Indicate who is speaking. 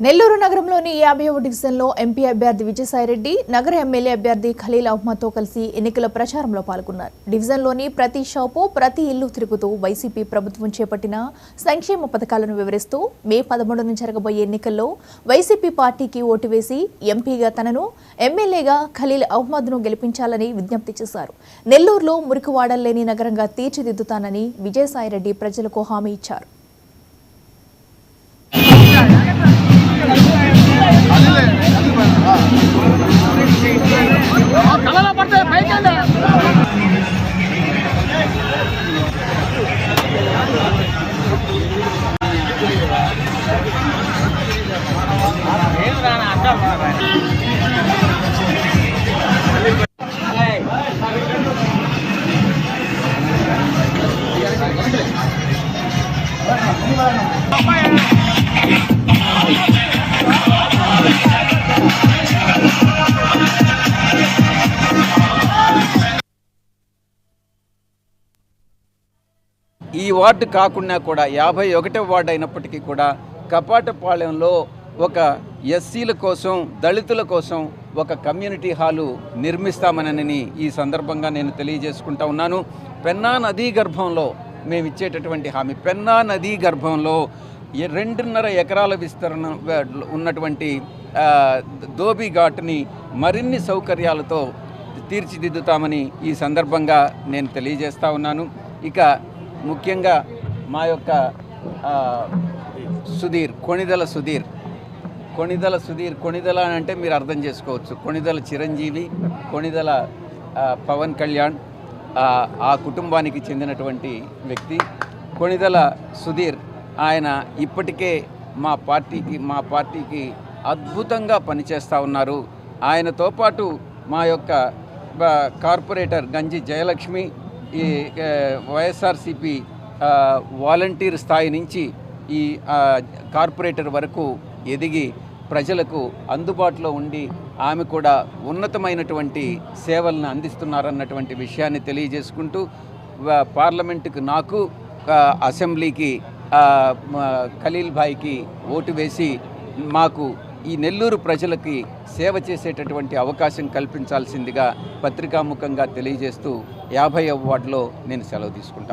Speaker 1: నెల్లూరు నగరంలోని 50వ డివిజన్లో ఎంపీ అభ్యర్థి విజయసాయిరెడ్డి, నగర ఎమ్మెల్యే అభ్యర్థి ఖలీల్ అహ్మద్తో కలిసి ఎన్నికల ప్రచారంలో పాల్గొన్నారు. డివిజన్లోని ప్రతి షాపు, ప్రతి ఇల్లు తిరుగుతూ వైసీపీ ప్రభుత్వం చేపట్టిన సంక్షేమ పథకాలను వివరిస్తూ మే 13న జరగబోయే ఎన్నికల్లో వైసీపీ పార్టీకి ఓటు వేసి ఎంపీగా తనను, ఎమ్మెల్యేగా ఖలీల్ అహ్మద్ను గెలిపించాలని విజ్ఞప్తి చేశారు. నెల్లూరులో మురికివాడలు లేని నగరంగా తీర్చిదిద్దుతానని విజయసాయిరెడ్డి ప్రజలకు హామీ ఇచ్చారు.
Speaker 2: ఈ వార్డు కాకుండా కూడా 51వ వార్డు అయినప్పటికీ కూడా కపాటపాలెంలో ఒక ఎస్సీల కోసం, దళితుల కోసం ఒక కమ్యూనిటీ హాలు నిర్మిస్తామనని ఈ సందర్భంగా నేను తెలియజేసుకుంటా ఉన్నాను. పెన్నా నదీ గర్భంలో మేము ఇచ్చేటటువంటి హామీ, పెన్నా నదీ గర్భంలో 2.5 ఎకరాల విస్తరణ ఉన్నటువంటి ధోబీ ఘాట్ని మరిన్ని సౌకర్యాలతో తీర్చిదిద్దుతామని ఈ సందర్భంగా నేను తెలియజేస్తా ఉన్నాను. ఇక ముఖ్యంగా మా యొక్క సుధీర్, కొణిదల కొణిదల అంటే మీరు అర్థం చేసుకోవచ్చు. కొణిదల చిరంజీవి, కొణిదల పవన్ కళ్యాణ్ ఆ కుటుంబానికి చెందినటువంటి వ్యక్తి. కొణిదల సుధీర్ ఆయన ఇప్పటికే మా పార్టీకి అద్భుతంగా పనిచేస్తూ ఉన్నారు. ఆయనతో పాటు మా యొక్క కార్పొరేటర్ గంజి జయలక్ష్మి ఈ వైఎస్ఆర్సీపీ వాలంటీర్ స్థాయి నుంచి ఈ కార్పొరేటర్ వరకు ఎదిగి ప్రజలకు అందుబాటులో ఉండి ఆమె కూడా ఉన్నతమైనటువంటి సేవలను అందిస్తున్నారన్నటువంటి విషయాన్ని తెలియజేసుకుంటూ పార్లమెంటుకు నాకు, అసెంబ్లీకి ఖలీల్ భాయ్కి ఓటు వేసి మాకు ఈ నెల్లూరు ప్రజలకి సేవ చేసేటటువంటి అవకాశం కల్పించాల్సిందిగా పత్రికాముఖంగా తెలియజేస్తూ 50వ వార్డులో నేను సెలవు తీసుకుంటాను.